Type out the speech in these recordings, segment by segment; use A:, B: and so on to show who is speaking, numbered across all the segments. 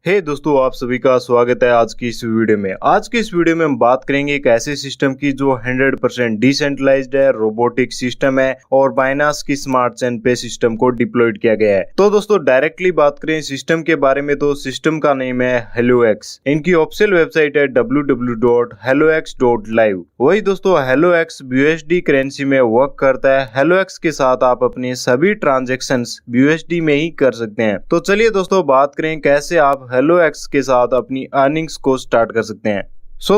A: दोस्तों, आप सभी का स्वागत है आज की इस वीडियो में। आज की इस वीडियो में हम बात करेंगे एक ऐसे सिस्टम की जो 100% डिसेंट्रलाइज्ड है, रोबोटिक सिस्टम है और बाइनांस की स्मार्ट चेन पे सिस्टम को डिप्लॉयड किया गया है। तो दोस्तों डायरेक्टली बात करें सिस्टम के बारे में तो सिस्टम का नेम है हेलोएक्स। इनकी ऑफिशियल वेबसाइट है www.hellox.live। वही दोस्तों हेलोएक्स BUSD करेंसी में वर्क करता है। हेलोएक्स के साथ आप अपने सभी ट्रांजेक्शन्स BUSD में ही कर सकते हैं। तो चलिए दोस्तों बात करें कैसे आप हेलोएक्स के साथ अपनी अर्निंग्स को स्टार्ट कर सकते हैं।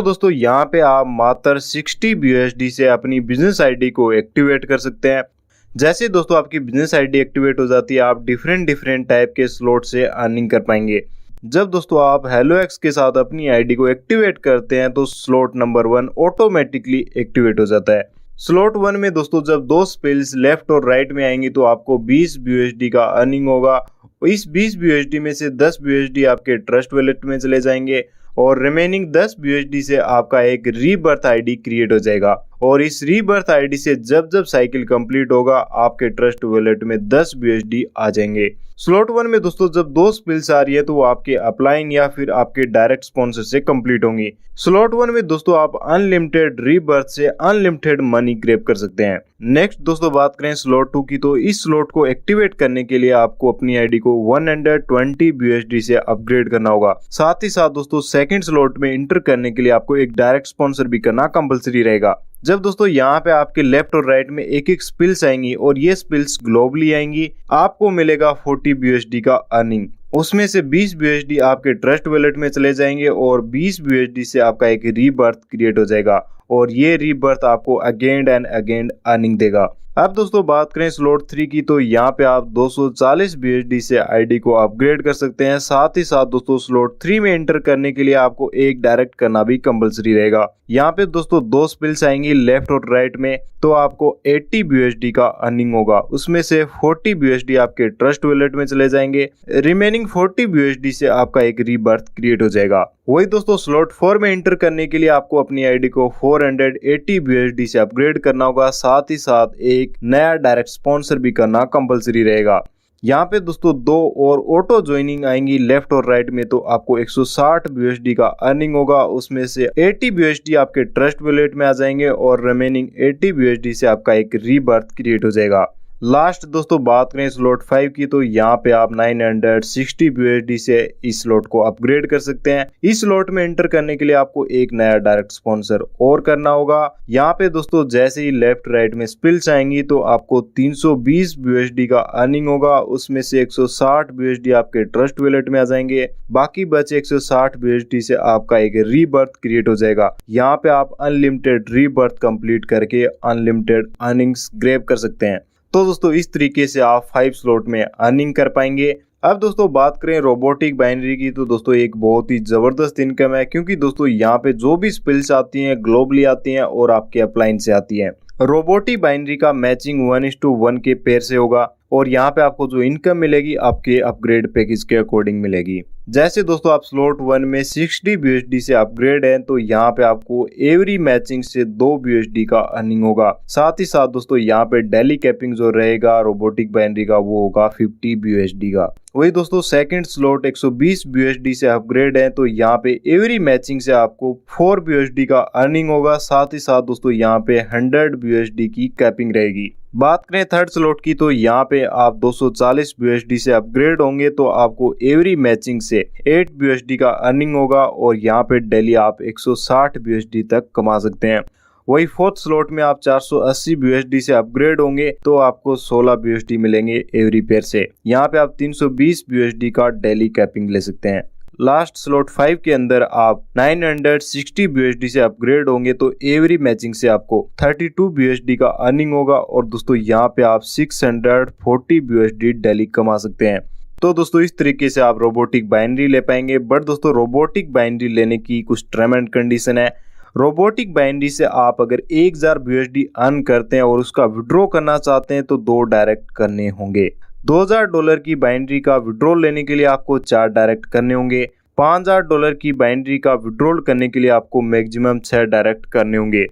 A: दोस्तों यहाँ पे आप मात्र 60 BUSD से अपनी बिजनेस आईडी को एक्टिवेट कर सकते हैं। जैसे दोस्तों आपकी बिजनेस आईडी एक्टिवेट हो जाती है, आप डिफरेंट टाइप के स्लॉट से अर्निंग कर पाएंगे। जब दोस्तों आप हेलोएक्स के साथ अपनी आईडी को एक्टिवेट करते हैं तो स्लॉट नंबर 1 ऑटोमेटिकली एक्टिवेट हो जाता है। स्लॉट 1 में दोस्तों जब दो स्पिल्स लेफ्ट और राइट में आएंगी तो आपको 20 BUSD का अर्निंग होगा। इस 20 BUSD में से 10 BUSD आपके ट्रस्ट वॉलेट में चले जाएंगे और रिमेनिंग 10 BUSD से आपका एक रीबर्थ आईडी क्रिएट हो जाएगा। और इस रीबर्थ आईडी से जब साइकिल कंप्लीट होगा आपके ट्रस्ट वॉलेट में 10 BUSD आ जाएंगे। स्लॉट 1 में दोस्तों जब दो स्पिल्स आ रही है तो वो आपके अपलाइन या फिर आपके डायरेक्ट स्पॉन्सर से कंप्लीट होंगी। स्लॉट 1 में दोस्तों आप अनलिमिटेड रीबर्थ से अनलिमिटेड मनी ग्रैब कर सकते हैं। नेक्स्ट दोस्तों बात करें स्लॉट 2 की तो इस स्लॉट को एक्टिवेट करने के लिए आपको अपनी आईडी को 120 BUSD से अपग्रेड करना होगा। साथ ही साथ दोस्तों सेकंड स्लॉट में इंटर करने के लिए आपको एक डायरेक्ट स्पॉन्सर भी करना कंपलसरी रहेगा। जब दोस्तों यहाँ पे आपके लेफ्ट और राइट में एक एक स्पिल्स आएंगी और ये स्पिल्स ग्लोबली आएंगी, आपको मिलेगा 40 BUSD का अर्निंग। उसमें से 20 BUSD आपके ट्रस्ट वॉलेट में चले जाएंगे और 20 BUSD से आपका एक रीबर्थ क्रिएट हो जाएगा और ये रीबर्थ आपको अगेन एंड अगेन अर्निंग देगा। अब दोस्तों बात करें स्लॉट 3 की तो यहाँ पे आप 240 BUSD से आईडी को अपग्रेड कर सकते हैं। साथ ही साथ दोस्तों स्लॉट 3 में एंटर करने के लिए आपको एक डायरेक्ट करना भी कंपलसरी रहेगा। यहाँ पे दोस्तों दो स्पिल्स आएंगी लेफ्ट और राइट में तो आपको 80 BUSD का अर्निंग होगा। उसमें से 40 BUSD आपके ट्रस्ट वॉलेट में चले जाएंगे, रिमेनिंग 40 BUSD से आपका एक रीबर्थ क्रिएट हो जाएगा। वही दोस्तों स्लॉट 4 में एंटर करने के लिए आपको अपनी आईडी को 480 BUSD से अपग्रेड करना होगा। साथ ही साथ एक नया डायरेक्ट स्पॉन्सर भी करना कंपलसरी रहेगा। यहाँ पे दोस्तों दो और ऑटो ज्वाइनिंग आएंगी लेफ्ट और राइट में तो आपको 160 BUSD का अर्निंग होगा। उसमें से 80 BUSD आपके ट्रस्ट वॉलेट में आ जाएंगे और रिमेनिंग 80 BUSD से आपका एक रीबर्थ क्रिएट हो जाएगा। लास्ट दोस्तों बात करें स्लॉट 5 की तो यहाँ पे आप 960 BUSD से इस स्लॉट को अपग्रेड कर सकते हैं। इस स्लॉट में एंटर करने के लिए आपको एक नया डायरेक्ट स्पॉन्सर और करना होगा। यहाँ पे दोस्तों जैसे ही लेफ्ट राइट में स्पिल्स आएंगी तो आपको 320 BUSD का अर्निंग होगा। उसमें से 160 BUSD आपके ट्रस्ट वॉलेट में आ जाएंगे, बाकी बचे 160 BUSD से आपका एक रीबर्थ क्रिएट हो जाएगा। यहाँ पे आप अनलिमिटेड रीबर्थ कंप्लीट करके अनलिमिटेड अर्निंग्स ग्रैब कर सकते हैं। तो दोस्तों इस तरीके से आप 5 स्लॉट में अर्निंग कर पाएंगे। अब दोस्तों बात करें रोबोटिक बाइनरी की तो दोस्तों एक बहुत ही जबरदस्त इनकम है, क्योंकि दोस्तों यहाँ पे जो भी स्पिल्स आती हैं ग्लोबली आती हैं और आपके अपलाइन से आती हैं। रोबोटिक बाइनरी का मैचिंग 1:1 के पेयर से होगा और यहाँ पे आपको जो इनकम मिलेगी आपके अपग्रेड पैकेज के अकॉर्डिंग मिलेगी। जैसे दोस्तों आप स्लॉट 1 में 60 BUSD से अपग्रेड है तो यहाँ पे आपको एवरी मैचिंग से 2 BUSD का अर्निंग होगा। साथ ही साथ दोस्तों यहाँ पे डेली कैपिंग जो रहेगा रोबोटिक बाइनरी का वो होगा 50 BUSD का। वही दोस्तों सेकंड स्लॉट 120 BUSD से अपग्रेड है तो यहाँ पे एवरी मैचिंग से आपको 4 BUSD का अर्निंग होगा। साथ ही साथ दोस्तों यहाँ पे 100 BUSD की कैपिंग रहेगी। बात करें थर्ड स्लॉट की तो यहाँ पे आप 240 BUSD से अपग्रेड होंगे तो आपको एवरी मैचिंग से 8 BUSD का अर्निंग होगा और यहाँ पे डेली आप 160 BUSD तक कमा सकते हैं। वही फोर्थ स्लॉट में आप 480 BUSD से अपग्रेड होंगे तो आपको 16 BUSD मिलेंगे एवरी पेयर से। यहाँ पे आप 320 BUSD का डेली कैपिंग ले सकते हैं। लास्ट स्लॉट 5 के अंदर आप 960 BUSD से अपग्रेड होंगे तो एवरी मैचिंग से आपको 32 BUSD का अर्निंग होगा और दोस्तों यहाँ पे आप 640 BUSD डेली कमा सकते हैं। तो दोस्तों इस तरीके से आप रोबोटिक बाइनरी ले पाएंगे। बट दोस्तों रोबोटिक बाइनरी लेने की कुछ टर्म एंड कंडीशन है। रोबोटिक बाइनरी से आप अगर 1000 BUSD अर्न करते हैं और उसका विड्रॉ करना चाहते हैं तो 2 डायरेक्ट करने होंगे। $2000 की बाइनरी का विड्रॉल लेने के लिए आपको 4 डायरेक्ट करने होंगे। $5000 की बाइनरी का विड्रॉल करने के लिए आपको मैक्सिमम 6 डायरेक्ट करने होंगे।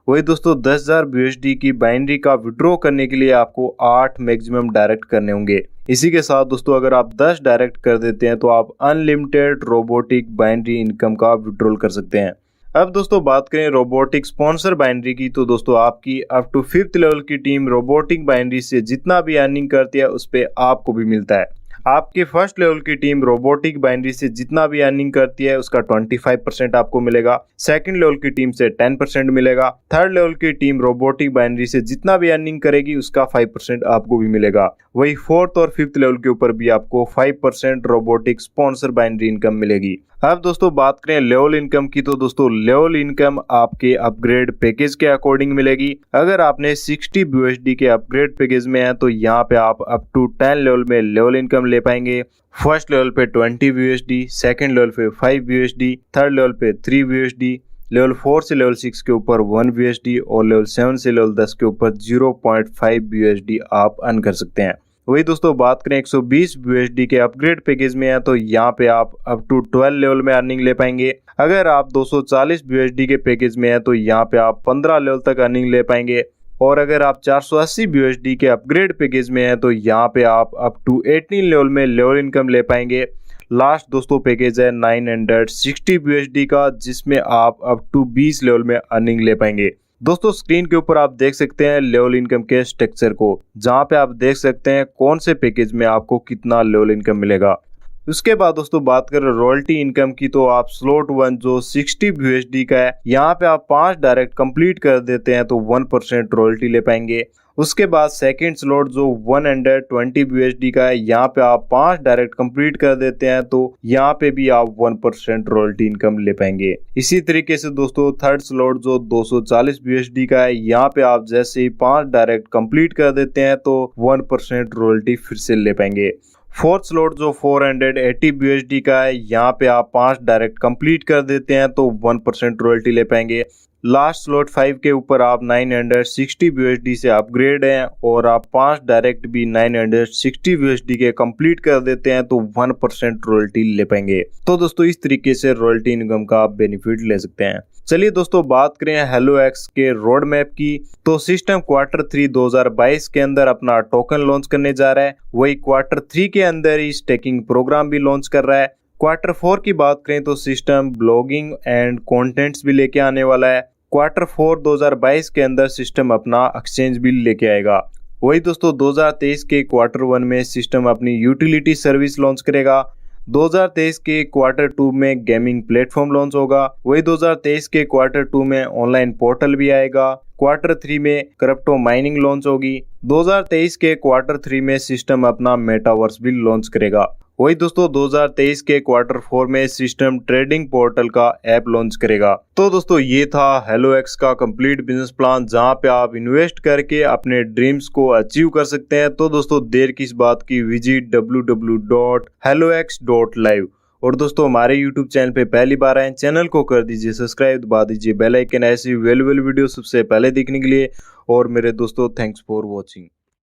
A: वही दोस्तों 10,000 BUSD की बाइनरी का विड्रॉ करने के लिए आपको 8 मैक्सिमम डायरेक्ट करने होंगे। इसी के साथ दोस्तों अगर आप 10 डायरेक्ट कर देते हैं तो आप अनलिमिटेड रोबोटिक बाइनरी इनकम का विड्रॉल कर सकते हैं। अब दोस्तों बात करें रोबोटिक स्पॉन्सर बाइनरी की, तो दोस्तों आपकी अप टू 5th लेवल की टीम रोबोटिक बाइनरी से जितना भी अर्निंग करती है उस पे आपको भी मिलता है। आपके फर्स्ट लेवल की टीम रोबोटिक बाइनरी से जितना भी अर्निंग करती है उसका 25% आपको मिलेगा। सेकंड लेवल की टीम से 10% मिलेगा। थर्ड लेवल की टीम रोबोटिक बाइनरी से जितना भी अर्निंग करेगी उसका 5% आपको भी मिलेगा। वही फोर्थ और फिफ्थ लेवल के ऊपर भी आपको 5% रोबोटिक स्पॉन्सर बाइनरी इनकम मिलेगी। अब दोस्तों बात करें लेवल इनकम की, तो दोस्तों लेवल इनकम आपके अपग्रेड पैकेज के अकॉर्डिंग मिलेगी। अगर आपने 60 BUSD के अपग्रेड पैकेज में है तो यहाँ पे आप अप टू 10 लेवल में लेवल इनकम ले पाएंगे। फर्स्ट लेवल पे 20 BUSD, सेकंड लेवल पे 5 BUSD, थर्ड लेवल पे 3 BUSD, लेवल 4 से लेवल 6 के ऊपर 1 BUSD और लेवल 7 से लेवल 10 के ऊपर 0.5 BUSD आप अर्न कर सकते हैं। वही दोस्तों बात करें 120 BUSD के अपग्रेड पैकेज में है तो यहाँ पे आप अप टू 12 लेवल में अर्निंग ले पाएंगे। अगर आप 240 BUSD के पैकेज में है तो यहाँ पे आप 15 लेवल तक अर्निंग ले पाएंगे। और अगर आप 480 BUSD के अपग्रेड पैकेज में है तो यहाँ पे आप अप टू 18 लेवल में लेवल इनकम ले पाएंगे। लास्ट दोस्तों पैकेज है 960 BUSD का, जिसमें आप अप टू 20 लेवल में अर्निंग ले पाएंगे। दोस्तों स्क्रीन के ऊपर आप देख सकते हैं लेवल इनकम के स्ट्रक्चर को, जहां पे आप देख सकते हैं कौन से पैकेज में आपको कितना लेवल इनकम मिलेगा। उसके बाद दोस्तों बात करें रॉयल्टी इनकम की, तो आप स्लॉट 1 जो 60 BUSD का है, यहाँ पे आप 5 डायरेक्ट कंप्लीट कर देते हैं तो 1% रॉयल्टी ले पाएंगे। उसके बाद सेकंड स्लॉट जो 120 BUSD का है, यहाँ पे आप 5 डायरेक्ट कंप्लीट कर देते हैं तो यहाँ पे भी आप 1% रॉयल्टी इनकम ले पाएंगे। इसी तरीके से दोस्तों थर्ड स्लॉट जो 240 BUSD का है, यहाँ पे आप जैसे ही 5 डायरेक्ट कंप्लीट कर देते हैं तो 1% रॉयल्टी फिर से ले पाएंगे। फोर्थ स्लॉट जो 480 BUSD का है, यहाँ पे आप 5 डायरेक्ट कंप्लीट कर देते हैं तो 1% रॉयल्टी ले पाएंगे। लास्ट स्लॉट 5 के ऊपर आप 960 BUSD से अपग्रेड हैं और आप 5 डायरेक्ट भी 960 BUSD के कंप्लीट कर देते हैं तो 1% रॉयल्टी ले पाएंगे। तो दोस्तों इस तरीके से रॉयल्टी इनकम का आप बेनिफिट ले सकते हैं। चलिए दोस्तों बात करें HelloX के रोड मैप की, तो सिस्टम Q3 2022 के अंदर अपना टोकन लॉन्च करने जा रहा है। वही Q3 के अंदर ही स्टेकिंग प्रोग्राम भी लॉन्च कर रहा है। Q4 की बात करें तो सिस्टम ब्लॉगिंग एंड कंटेंट्स भी लेके आने वाला है। Q4 2022 के अंदर सिस्टम अपना एक्सचेंज बिल लेके आएगा। वही दोस्तों 2023 के Q1 में सिस्टम अपनी यूटिलिटी सर्विस लॉन्च करेगा। 2023 के Q2 में गेमिंग प्लेटफॉर्म लॉन्च होगा। वही 2023 के Q2 में ऑनलाइन पोर्टल भी आएगा। Q3 में क्रिप्टो माइनिंग लॉन्च होगी। 2023 के Q3 में सिस्टम अपना मेटावर्स भी लॉन्च करेगा। वही दोस्तों 2023 के Q4 में सिस्टम ट्रेडिंग पोर्टल का ऐप लॉन्च करेगा। तो दोस्तों ये था HelloX का कंप्लीट बिजनेस प्लान, जहां पे आप इन्वेस्ट करके अपने ड्रीम्स को अचीव कर सकते हैं। तो दोस्तों देर किस बात की, विजिट www.hellox.live। और दोस्तों हमारे YouTube चैनल पे पहली बार आए, चैनल को कर दीजिए सब्सक्राइब, दबा दीजिए बेल आइकन ऐसी वैल्यूएबल वीडियो सबसे पहले देखने के लिए। और मेरे दोस्तों थैंक्स फॉर वॉचिंग।